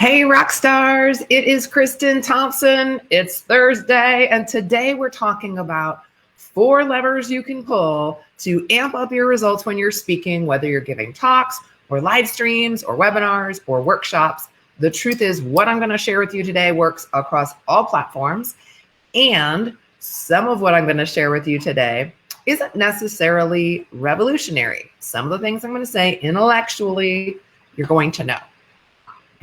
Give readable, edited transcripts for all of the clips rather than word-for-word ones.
Hey, rock stars, it is Kristin Thompson. It's Thursday, and today we're talking about 4 levers you can pull to amp up your results when you're speaking, whether you're giving talks or live streams or webinars or workshops. The truth is, what I'm going to share with you today works across all platforms, and some of what I'm going to share with you today isn't necessarily revolutionary. Some of the things I'm going to say intellectually, you're going to know.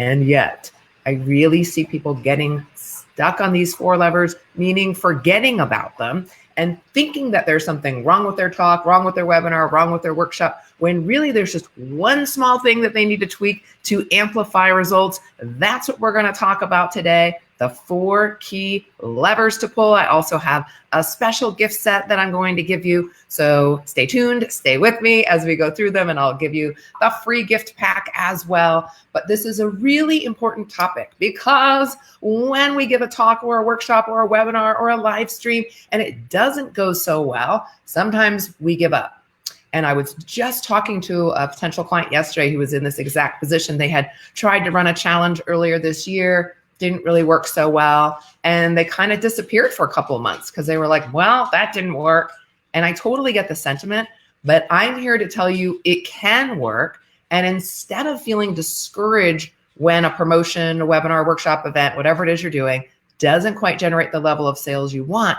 And yet, I really see people getting stuck on these 4 levers, meaning forgetting about them and thinking that there's something wrong with their talk, wrong with their webinar, wrong with their workshop, when really there's just one small thing that they need to tweak to amplify results. That's what we're going to talk about today. The 4 key levers to pull. I also have a special gift set that I'm going to give you. So stay tuned, stay with me as we go through them, and I'll give you the free gift pack as well. But this is a really important topic because when we give a talk or a workshop or a webinar or a live stream and it doesn't go so well, sometimes we give up. And I was just talking to a potential client yesterday who was in this exact position. They had tried to run a challenge earlier this year, didn't really work so well. And they kind of disappeared for a couple of months because they were like, well, that didn't work. And I totally get the sentiment, but I'm here to tell you it can work. And instead of feeling discouraged when a promotion, a webinar, workshop, event, whatever it is you're doing, doesn't quite generate the level of sales you want,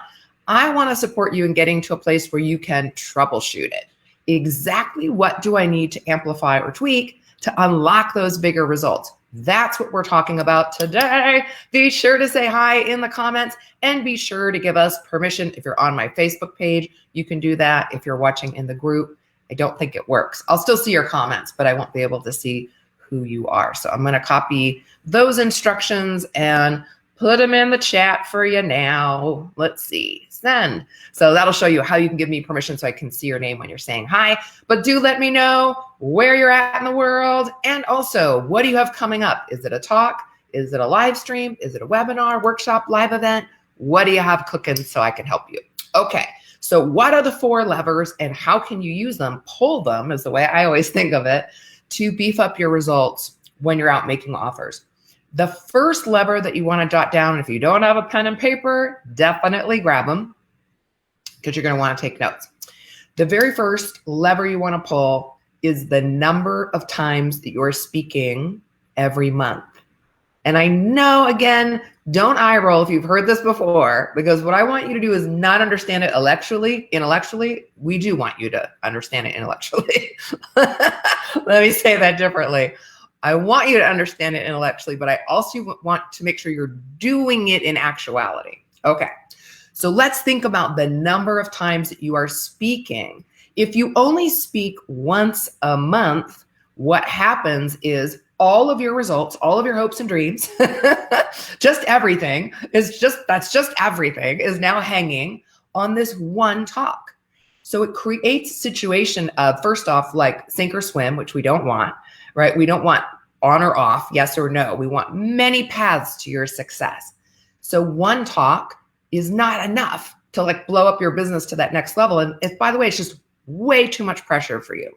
I want to support you in getting to a place where you can troubleshoot it. Exactly what do I need to amplify or tweak to unlock those bigger results? That's what we're talking about today. Be sure to say hi in the comments and be sure to give us permission. If you're on my Facebook page, you can do that. If you're watching in the group, I don't think it works. I'll still see your comments, but I won't be able to see who you are. So I'm going to copy those instructions and put them in the chat for you now. Let's see, send. So that'll show you how you can give me permission so I can see your name when you're saying hi. But do let me know where you're at in the world. And also, what do you have coming up? Is it a talk? Is it a live stream? Is it a webinar, workshop, live event? What do you have cooking so I can help you? Okay, so what are the 4 levers and how can you use them? Pull them is the way I always think of it to beef up your results when you're out making offers. The first lever that you want to jot down, if you don't have a pen and paper, definitely grab them because you're going to want to take notes. The very first lever you want to pull is the number of times that you're speaking every month. And I know, again, don't eye roll if you've heard this before, because what I want you to do is not understand it intellectually. We do want you to understand it intellectually. Let me say that differently. I want you to understand it intellectually, but I also want to make sure you're doing it in actuality. Okay, so let's think about the number of times that you are speaking. If you only speak once a month, what happens is all of your results, all of your hopes and dreams, just everything that's just everything is now hanging on this one talk. So it creates a situation of, first off, like sink or swim, which we don't want. Right? We don't want on or off, yes or no. We want many paths to your success. So one talk is not enough to like blow up your business to that next level. And if, by the way, it's just way too much pressure for you.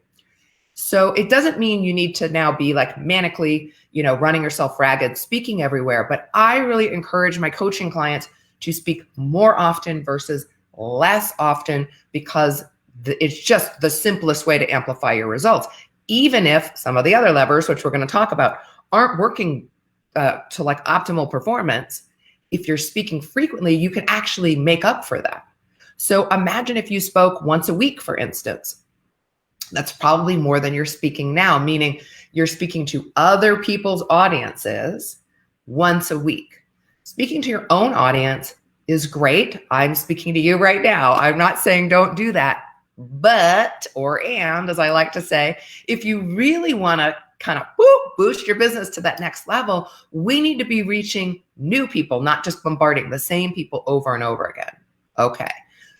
So it doesn't mean you need to now be like manically, running yourself ragged, speaking everywhere. But I really encourage my coaching clients to speak more often versus less often because it's just the simplest way to amplify your results. Even if some of the other levers, which we're going to talk about, aren't working to like optimal performance, if you're speaking frequently, you can actually make up for that. So imagine if you spoke once a week, for instance. That's probably more than you're speaking now, meaning you're speaking to other people's audiences once a week. Speaking to your own audience is great. I'm speaking to you right now. I'm not saying don't do that. But, as I like to say, if you really want to kind of boost your business to that next level, we need to be reaching new people, not just bombarding the same people over and over again. Okay.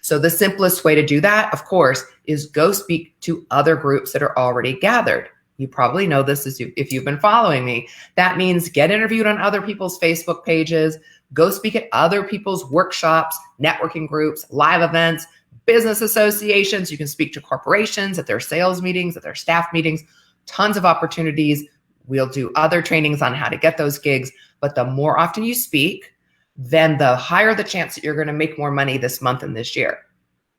So the simplest way to do that, of course, is go speak to other groups that are already gathered. You probably know this if you've been following me. That means get interviewed on other people's Facebook pages, go speak at other people's workshops, networking groups, live events, business associations. You can speak to corporations at their sales meetings, at their staff meetings, tons of opportunities. We'll do other trainings on how to get those gigs. But the more often you speak, then the higher the chance that you're going to make more money this month and this year.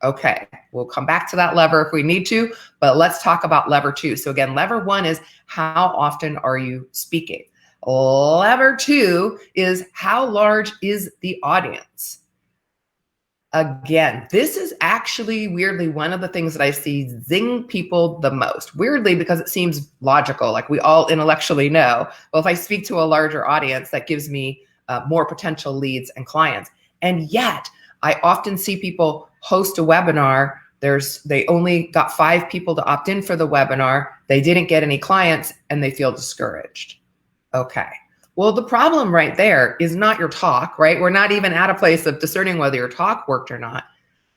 Okay, we'll come back to that lever if we need to, but let's talk about lever 2. So again, lever 1 is how often are you speaking? Lever 2 is how large is the audience? Again, this is actually weirdly one of the things that I see zing people the most. Weirdly, because it seems logical, like we all intellectually know, well, if I speak to a larger audience, that gives me more potential leads and clients. And yet, I often see people host a webinar. They only got 5 people to opt in for the webinar. They didn't get any clients and they feel discouraged. Okay. Well, the problem right there is not your talk, right? We're not even at a place of discerning whether your talk worked or not.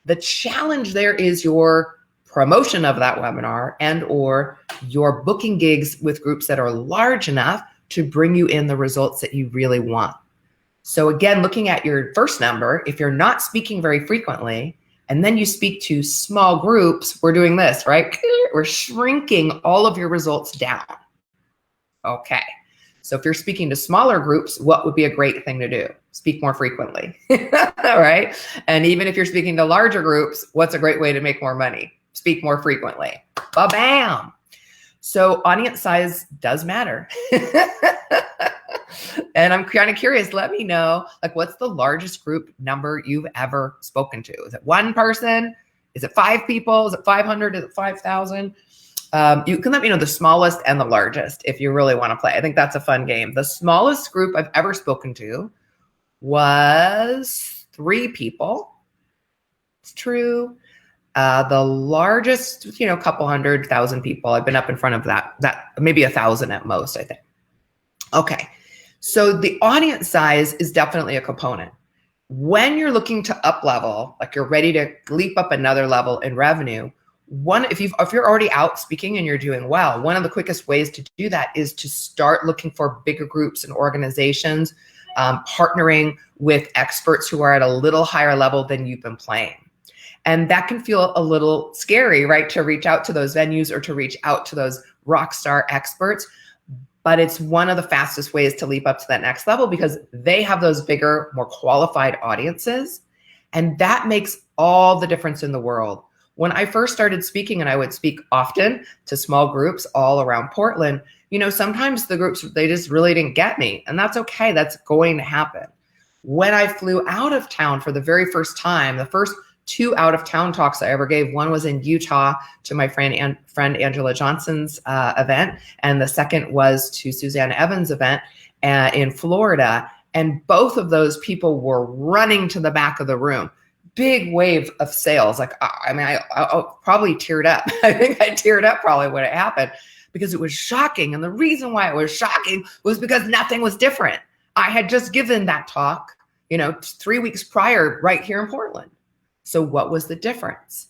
The challenge there is your promotion of that webinar and or your booking gigs with groups that are large enough to bring you in the results that you really want. So again, looking at your first number, if you're not speaking very frequently, and then you speak to small groups, we're doing this, right? We're shrinking all of your results down. Okay. So if you're speaking to smaller groups, what would be a great thing to do? Speak more frequently, all right? And even if you're speaking to larger groups, what's a great way to make more money? Speak more frequently. Ba-bam. So audience size does matter. And I'm kind of curious, let me know, like, what's the largest group number you've ever spoken to? Is it 1 person? Is it 5 people? Is it 500? Is it 5,000? You can let me know the smallest and the largest if you really want to play. I think that's a fun game. The smallest group I've ever spoken to was 3 people. It's true. The largest, a couple 100,000 people. I've been up in front of that maybe 1,000 at most, I think. Okay. So the audience size is definitely a component. When you're looking to up level, like you're ready to leap up another level in revenue, if you're already out speaking and you're doing well, one of the quickest ways to do that is to start looking for bigger groups and organizations, partnering with experts who are at a little higher level than you've been playing. And that can feel a little scary, right? To reach out to those venues or to reach out to those rock star experts. But it's one of the fastest ways to leap up to that next level because they have those bigger, more qualified audiences. And that makes all the difference in the world. When I first started speaking, and I would speak often to small groups all around Portland, sometimes the groups, they just really didn't get me. And that's okay. That's going to happen. When I flew out of town for the very first time, the first 2 out of town talks I ever gave, one was in Utah to my friend Angela Johnson's event. And the second was to Suzanne Evans' event in Florida. And both of those people were running to the back of the room. Big wave of sales. Like, I probably teared up. I think I teared up probably when it happened because it was shocking. And the reason why it was shocking was because nothing was different. I had just given that talk, 3 weeks prior right here in Portland. So what was the difference?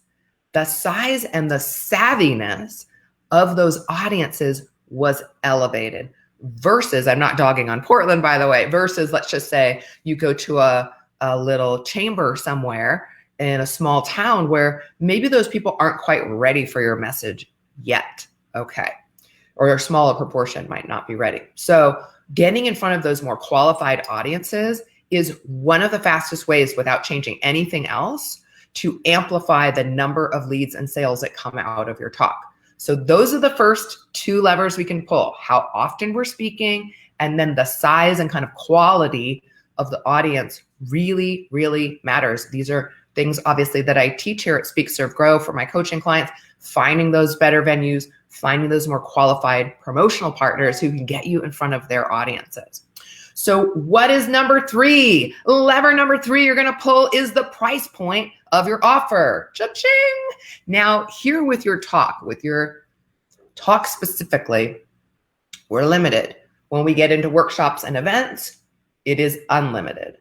The size and the savviness of those audiences was elevated versus, I'm not dogging on Portland, by the way, versus let's just say you go to a little chamber somewhere in a small town where maybe those people aren't quite ready for your message yet. Okay. Or a smaller proportion might not be ready. So getting in front of those more qualified audiences is one of the fastest ways without changing anything else to amplify the number of leads and sales that come out of your talk. So those are the first 2 levers we can pull: how often we're speaking, and then the size and kind of quality of the audience really, really matters. These are things obviously that I teach here at Speak, Serve, Grow for my coaching clients, finding those better venues, finding those more qualified promotional partners who can get you in front of their audiences. So what is number 3? Lever number 3 you're going to pull is the price point of your offer. Cha-ching! Now here with your talk specifically, we're limited. When we get into workshops and events, it is unlimited.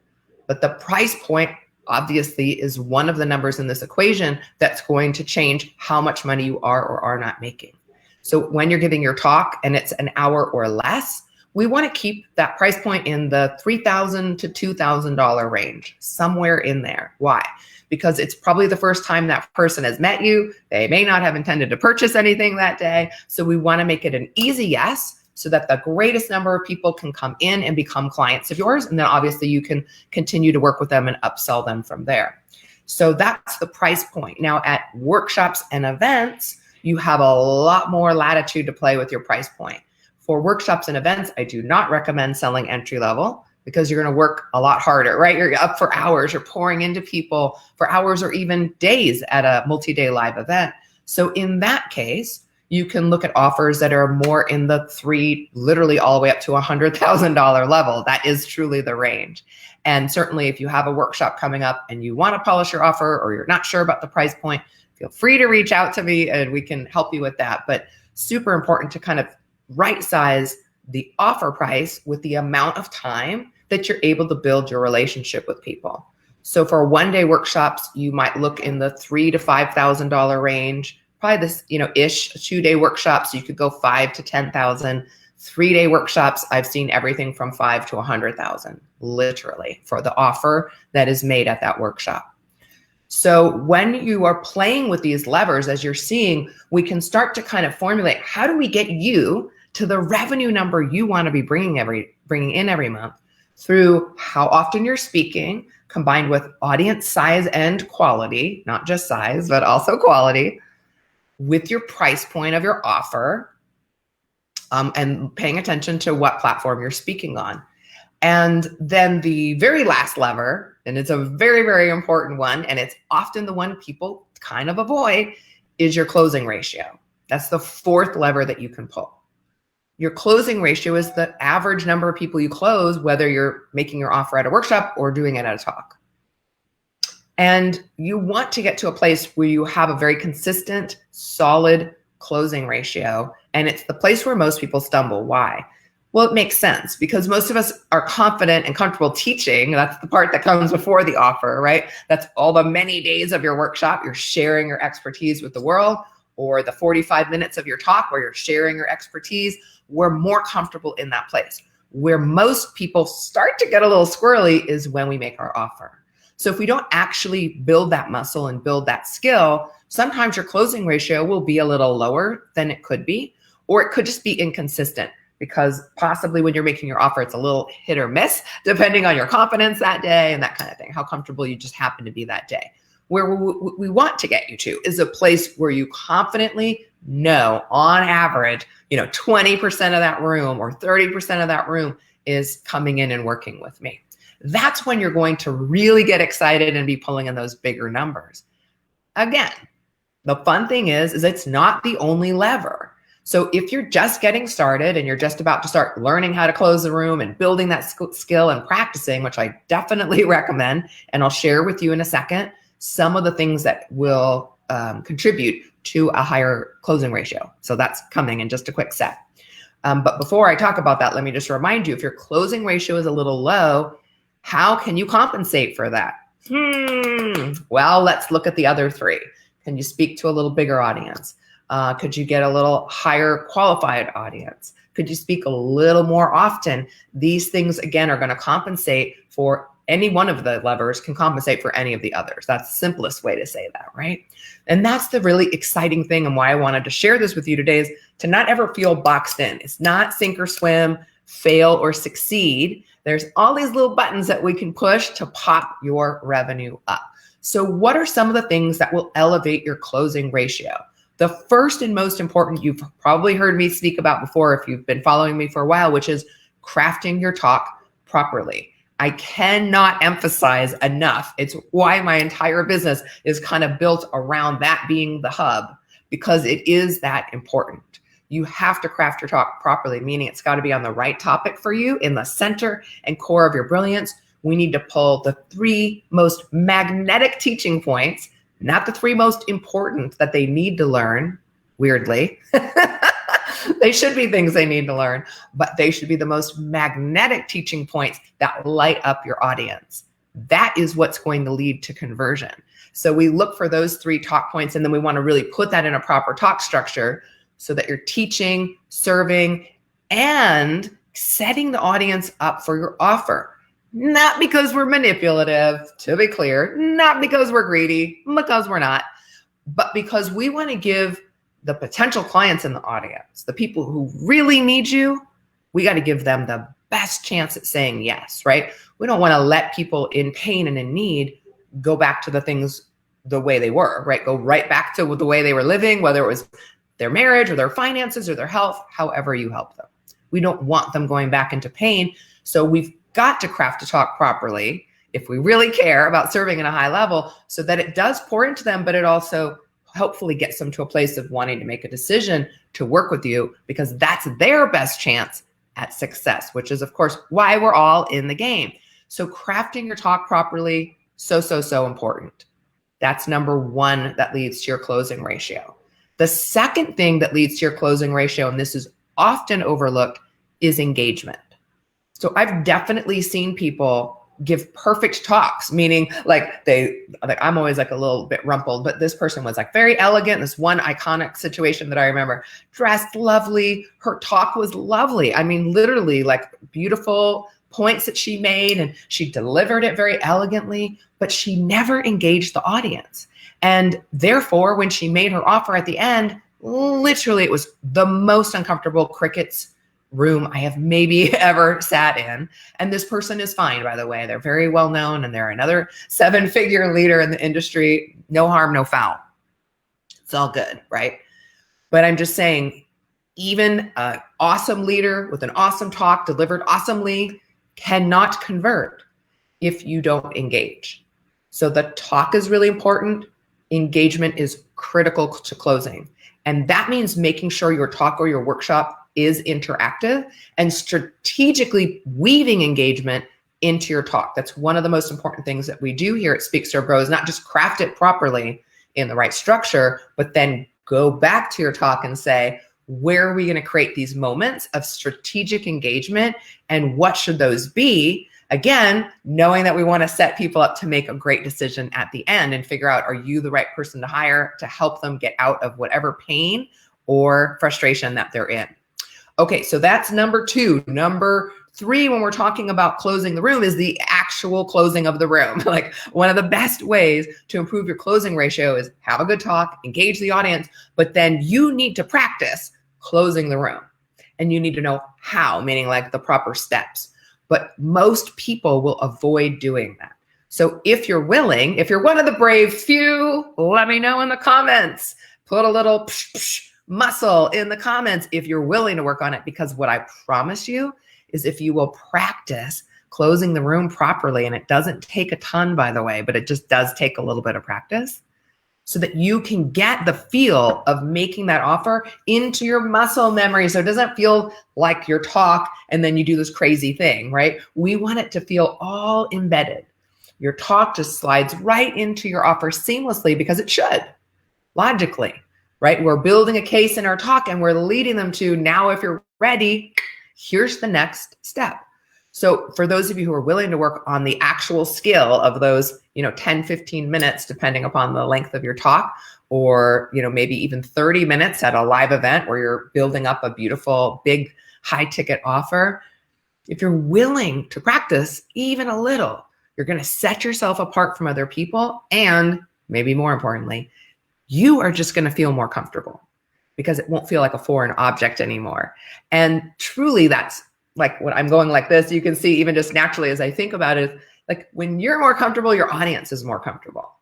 But the price point obviously is one of the numbers in this equation that's going to change how much money you are or are not making. So when you're giving your talk and it's an hour or less, we want to keep that price point in the $3,000 to $2,000 range, somewhere in there. Why? Because it's probably the first time that person has met you. They may not have intended to purchase anything that day. So we want to make it an easy yes so that the greatest number of people can come in and become clients of yours. And then obviously you can continue to work with them and upsell them from there. So that's the price point. Now at workshops and events, you have a lot more latitude to play with your price point. For workshops and events, I do not recommend selling entry level because you're going to work a lot harder, right? You're up for hours, you're pouring into people for hours or even days at a multi-day live event. So in that case, you can look at offers that are more in the $3, literally all the way up to $100,000 level. That is truly the range. And certainly if you have a workshop coming up and you want to polish your offer or you're not sure about the price point, feel free to reach out to me and we can help you with that. But super important to kind of right size the offer price with the amount of time that you're able to build your relationship with people. So for one-day workshops, you might look in the $3,000 to $5,000 range. Probably this, ish. 2-day workshops, you could go $5,000 to $10,000. 3-day workshops, I've seen everything from $5,000 to $100,000, literally, for the offer that is made at that workshop. So when you are playing with these levers, as you're seeing, we can start to kind of formulate, how do we get you to the revenue number you want to be bringing in every month through how often you're speaking, combined with audience size and quality, not just size, but also quality, with your price point of your offer, and paying attention to what platform you're speaking on. And then the very last lever, and it's a very, very important one, and it's often the one people kind of avoid, is your closing ratio. That's the fourth lever that you can pull. Your closing ratio is the average number of people you close, whether you're making your offer at a workshop or doing it at a talk. And you want to get to a place where you have a very consistent, solid closing ratio. And it's the place where most people stumble. Why? Well, it makes sense because most of us are confident and comfortable teaching. That's the part that comes before the offer, right? That's all the many days of your workshop. You're sharing your expertise with the world, or the 45 minutes of your talk where you're sharing your expertise. We're more comfortable in that place. Where most people start to get a little squirrely is when we make our offer. So if we don't actually build that muscle and build that skill, sometimes your closing ratio will be a little lower than it could be, or it could just be inconsistent because possibly when you're making your offer, it's a little hit or miss depending on your confidence that day and that kind of thing, how comfortable you just happen to be that day. Where we want to get you to is a place where you confidently know on average, 20% of that room or 30% of that room is coming in and working with me. That's when you're going to really get excited and be pulling in those bigger numbers. Again, the fun thing is it's not the only lever. So if you're just getting started and you're just about to start learning how to close the room and building that skill and practicing, which I definitely recommend, and I'll share with you in a second, some of the things that will contribute to a higher closing ratio. So that's coming in just a quick sec. But before I talk about that, let me just remind you, if your closing ratio is a little low, how can you compensate for that? Well, let's look at the other three. Can you speak to a little bigger audience? Could you get a little higher qualified audience? Could you speak a little more often? These things, again, are going to compensate for any one of the levers can compensate for any of the others. That's the simplest way to say that, right? And that's the really exciting thing and why I wanted to share this with you today is to not ever feel boxed in. It's not sink or swim, fail or succeed. There's all these little buttons that we can push to pop your revenue up. So what are some of the things that will elevate your closing ratio? The first and most important, you've probably heard me speak about before if you've been following me for a while, which is crafting your talk properly. I cannot emphasize enough. It's why my entire business is kind of built around that being the hub, because it is that important. You have to craft your talk properly, meaning it's got to be on the right topic for you in the center and core of your brilliance. We need to pull the 3 most magnetic teaching points, not the 3 most important that they need to learn, weirdly. They should be things they need to learn, but they should be the most magnetic teaching points that light up your audience. That is what's going to lead to conversion. So we look for those 3 talk points, and then we want to really put that in a proper talk structure so that you're teaching, serving, and setting the audience up for your offer. Not because we're manipulative, to be clear, not because we're greedy, because we're not, but because we want to give the potential clients in the audience, the people who really need you, we got to give them the best chance at saying yes, right? We don't want to let people in pain and in need go back to the things the way they were, right? Go right back to the way they were living, whether it was their marriage or their finances or their health, however you help them. We don't want them going back into pain. So we've got to craft a talk properly if we really care about serving at a high level so that it does pour into them, but it also hopefully gets them to a place of wanting to make a decision to work with you because that's their best chance at success, which is, of course, why we're all in the game. So crafting your talk properly, so important. That's number one that leads to your closing ratio. The second thing that leads to your closing ratio, and this is often overlooked, is engagement. So I've definitely seen people give perfect talks, meaning I'm always like a little bit rumpled, but this person was like very elegant. This one iconic situation that I remember, dressed lovely. Her talk was lovely. I mean, literally like beautiful points that she made, and she delivered it very elegantly, but she never engaged the audience. And therefore, when she made her offer at the end, literally it was the most uncomfortable crickets room I have maybe ever sat in. And this person is fine, by the way. They're very well known and they're another 7-figure leader in the industry. No harm, no foul. It's all good, right? But I'm just saying, even an awesome leader with an awesome talk delivered awesomely cannot convert if you don't engage. So the talk is really important. Engagement is critical to closing. And that means making sure your talk or your workshop is interactive and strategically weaving engagement into your talk. That's one of the most important things that we do here at Speak Serve Grow, is not just craft it properly in the right structure, but then go back to your talk and say, where are we going to create these moments of strategic engagement and what should those be? Again, knowing that we want to set people up to make a great decision at the end and figure out, are you the right person to hire to help them get out of whatever pain or frustration that they're in? Okay, so that's number two. Number three, when we're talking about closing the room, is the actual closing of the room. Like, one of the best ways to improve your closing ratio is have a good talk, engage the audience, but then you need to practice closing the room. And you need to know how, meaning like the proper steps. But most people will avoid doing that. So if you're willing, if you're one of the brave few, let me know in the comments. Put a little muscle in the comments if you're willing to work on it, because what I promise you is if you will practice closing the room properly, and it doesn't take a ton, by the way, but it just does take a little bit of practice, so that you can get the feel of making that offer into your muscle memory. So it doesn't feel like your talk and then you do this crazy thing, right? We want it to feel all embedded. Your talk just slides right into your offer seamlessly, because it should, logically, right? We're building a case in our talk and we're leading them to, now if you're ready, here's the next step. So for those of you who are willing to work on the actual skill of those, 10, 15 minutes, depending upon the length of your talk, or, maybe even 30 minutes at a live event where you're building up a beautiful, big, high ticket offer, if you're willing to practice even a little, you're going to set yourself apart from other people. And maybe more importantly, you are just going to feel more comfortable, because it won't feel like a foreign object anymore. And truly, that's like what I'm going like this. You can see even just naturally as I think about it, like when you're more comfortable, your audience is more comfortable.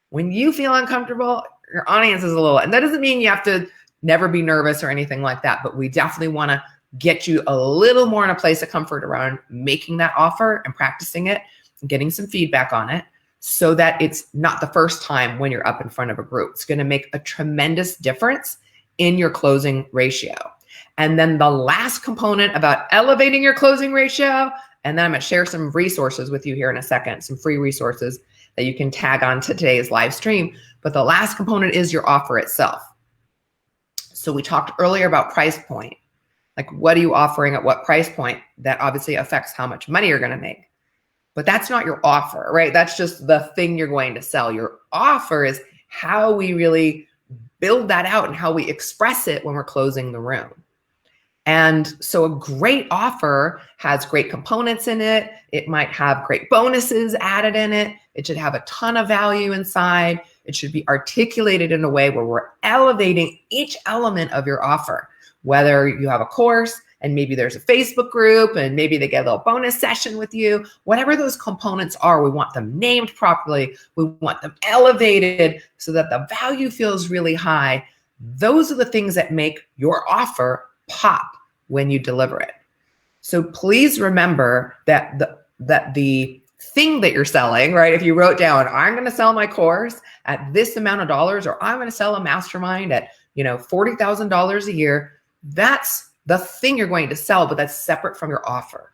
When you feel uncomfortable, your audience is a little, and that doesn't mean you have to never be nervous or anything like that, but we definitely want to get you a little more in a place of comfort around making that offer and practicing it and getting some feedback on it, so that it's not the first time when you're up in front of a group. It's going to make a tremendous difference in your closing ratio. And then the last component about elevating your closing ratio, and then I'm going to share some resources with you here in a second, some free resources that you can tag on to today's live stream. But the last component is your offer itself. So we talked earlier about price point. Like, what are you offering at what price point? That obviously affects how much money you're going to make. But that's not your offer, right? That's just the thing you're going to sell. Your offer is how we really build that out and how we express it when we're closing the room. And so a great offer has great components in it. It might have great bonuses added in it. It should have a ton of value inside. It should be articulated in a way where we're elevating each element of your offer, whether you have a course and maybe there's a Facebook group and maybe they get a little bonus session with you. Whatever those components are, we want them named properly. We want them elevated so that the value feels really high. Those are the things that make your offer pop when you deliver it. So please remember that the thing that you're selling, right? If you wrote down, I'm going to sell my course at this amount of dollars, or I'm going to sell a mastermind at, $40,000 a year, that's the thing you're going to sell, but that's separate from your offer.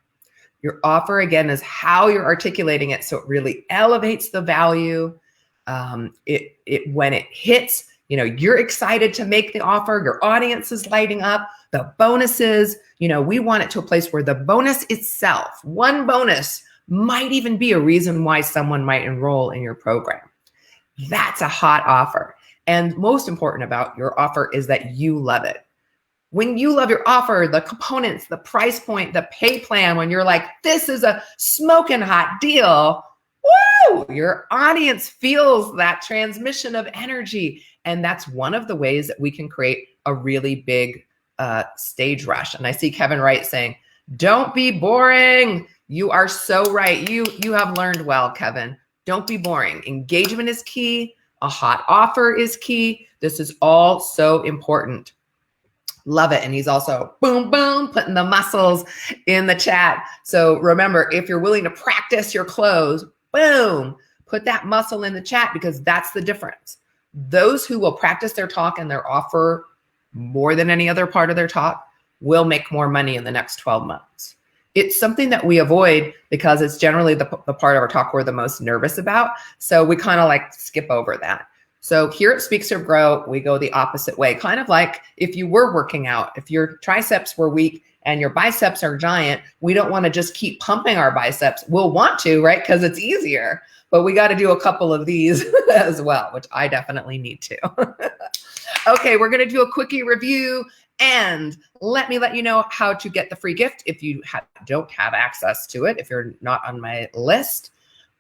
Your offer, again, is how you're articulating it. So it really elevates the value. When it hits, you're excited to make the offer. Your audience is lighting up. The bonuses, we want it to a place where the bonus itself, one bonus, might even be a reason why someone might enroll in your program. That's a hot offer. And most important about your offer is that you love it. When you love your offer, the components, the price point, the pay plan, when you're like, this is a smoking hot deal, woo! Your audience feels that transmission of energy. And that's one of the ways that we can create a really big stage rush. And I see Kevin Wright saying, don't be boring. You are so right. You have learned well, Kevin. Don't be boring. Engagement is key. A hot offer is key. This is all so important. Love it. And he's also boom, boom, putting the muscles in the chat. So remember, if you're willing to practice your close, boom, put that muscle in the chat, because that's the difference. Those who will practice their talk and their offer more than any other part of their talk will make more money in the next 12 months. It's something that we avoid because it's generally the part of our talk we're the most nervous about. So we kind of like skip over that. So here at Speak Serve Grow, we go the opposite way, kind of like if you were working out, if your triceps were weak and your biceps are giant, we don't want to just keep pumping our biceps. We'll want to, right? Because it's easier, but we got to do a couple of these as well, which I definitely need to. Okay, we're going to do a quickie review, and let me let you know how to get the free gift if you don't have access to it, if you're not on my list.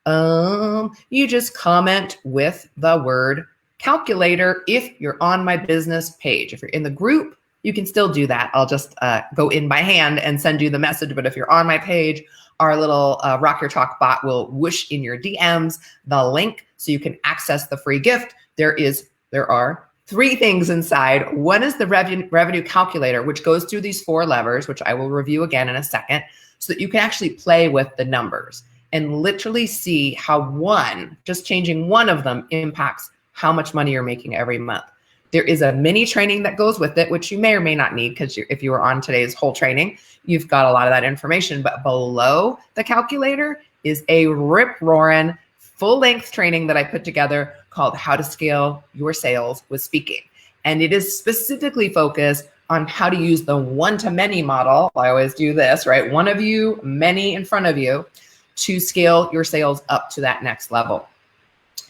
You just comment with the word calculator if you're on my business page. If you're in the group, you can still do that. I'll just go in by hand and send you the message. But if you're on my page, our little Rock Your Talk bot will whoosh in your DMs the link so you can access the free gift. There are 3 things inside. One is the revenue calculator, which goes through these 4 levers, which I will review again in a second, so that you can actually play with the numbers and literally see how just changing one of them impacts how much money you're making every month. There is a mini training that goes with it, which you may or may not need, because if you were on today's whole training, you've got a lot of that information. But below the calculator is a rip-roaring full-length training that I put together called How to Scale Your Sales with Speaking. And it is specifically focused on how to use the one-to-many model. I always do this, right? One of you, many in front of you, to scale your sales up to that next level.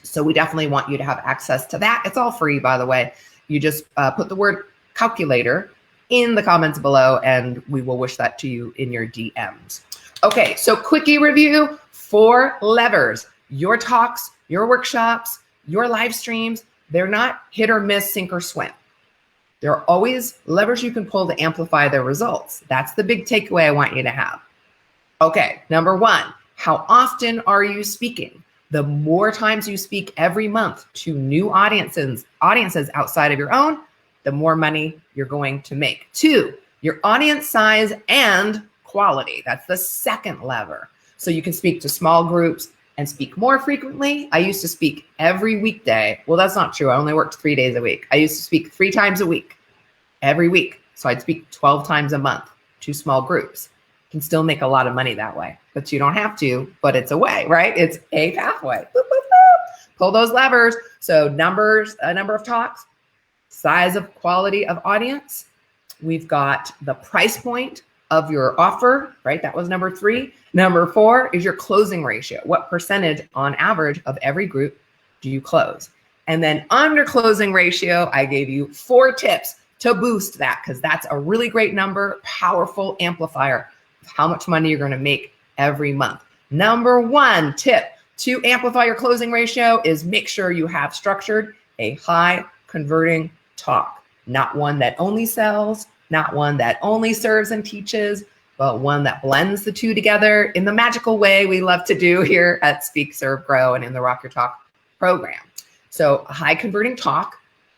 So we definitely want you to have access to that. It's all free, by the way. You just put the word calculator in the comments below, and we will wish that to you in your DMs. Okay, so quickie review, 4 levers. Your talks, your workshops, your live streams, they're not hit or miss, sink or swim. There are always levers you can pull to amplify their results. That's the big takeaway I want you to have. Okay, number 1, how often are you speaking? The more times you speak every month to new audiences outside of your own, the more money you're going to make. 2, your audience size and quality. That's the second lever. So you can speak to small groups and speak more frequently. I used to speak every weekday. Well, that's not true. I only worked 3 days a week. I used to speak 3 times a week, every week. So I'd speak 12 times a month to small groups. You can still make a lot of money that way, but you don't have to, but it's a way, right? It's a pathway. Boop, boop, boop. Pull those levers. So number of talks, size of quality of audience. We've got the price point of your offer, right? That was number 3. Number 4 is your closing ratio. What percentage on average of every group do you close? And then under closing ratio, I gave you 4 tips to boost that, because that's a really great number, powerful amplifier of how much money you're going to make every month. Number 1 tip, to amplify your closing ratio is make sure you have structured a high converting talk, not one that only sells, not one that only serves and teaches, but one that blends the two together in the magical way we love to do here at Speak, Serve, Grow and in the Rock Your Talk program. So a high converting talk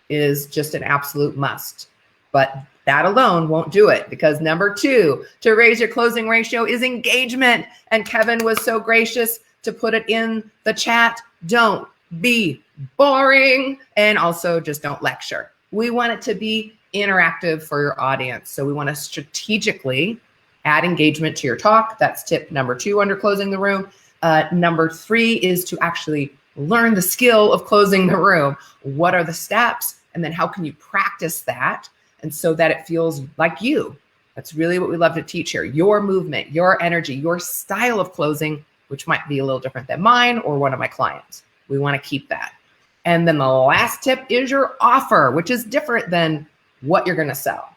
is just an absolute must, but that alone won't do it, because number 2 to raise your closing ratio is engagement. And Kevin was so gracious to put it in the chat. Don't be boring, and also just don't lecture. We want it to be interactive for your audience. So we want to strategically add engagement to your talk. That's tip number 2 under closing the room. Number 3 is to actually learn the skill of closing the room. What are the steps? And then how can you practice that? And so that it feels like you. That's really what we love to teach here. Your movement, your energy, your style of closing, which might be a little different than mine or one of my clients. We want to keep that. And then the last tip is your offer, which is different than what you're going to sell.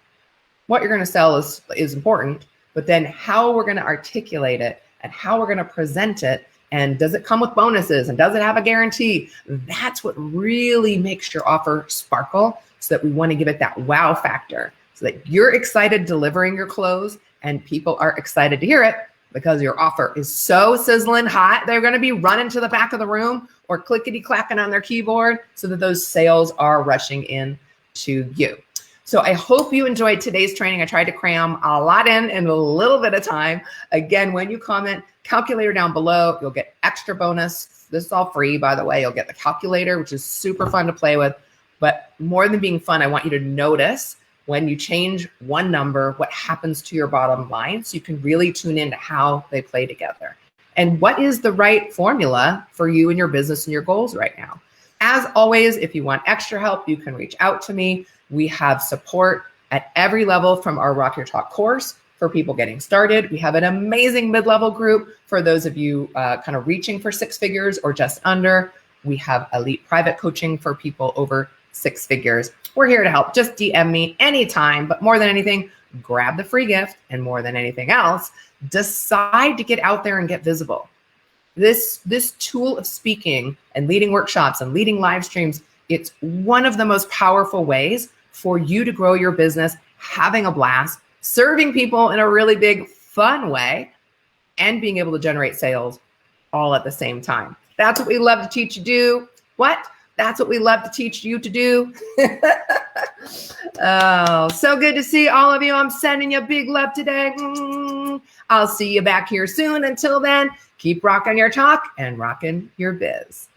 What you're going to sell is important, but then how we're going to articulate it and how we're going to present it, and does it come with bonuses and does it have a guarantee? That's what really makes your offer sparkle, so that we want to give it that wow factor, so that you're excited delivering your close and people are excited to hear it, because your offer is so sizzling hot, they're going to be running to the back of the room or clickety-clacking on their keyboard, so that those sales are rushing in to you. So I hope you enjoyed today's training. I tried to cram a lot in a little bit of time. Again, when you comment, calculator down below, you'll get extra bonus. This is all free, by the way. You'll get the calculator, which is super fun to play with. But more than being fun, I want you to notice when you change one number, what happens to your bottom line, so you can really tune into how they play together. And what is the right formula for you and your business and your goals right now? As always, if you want extra help, you can reach out to me. We have support at every level, from our Rock Your Talk course for people getting started. We have an amazing mid-level group for those of you kind of reaching for 6 figures or just under. We have elite private coaching for people over 6 figures. We're here to help. Just DM me anytime. But more than anything, grab the free gift. And more than anything else, decide to get out there and get visible. This tool of speaking and leading workshops and leading live streams, it's one of the most powerful ways for you to grow your business, having a blast, serving people in a really big, fun way, and being able to generate sales all at the same time. That's what we love to teach you to do. What? That's what we love to teach you to do. Oh, so good to see all of you. I'm sending you big love today. I'll see you back here soon. Until then, keep rocking your talk and rocking your biz.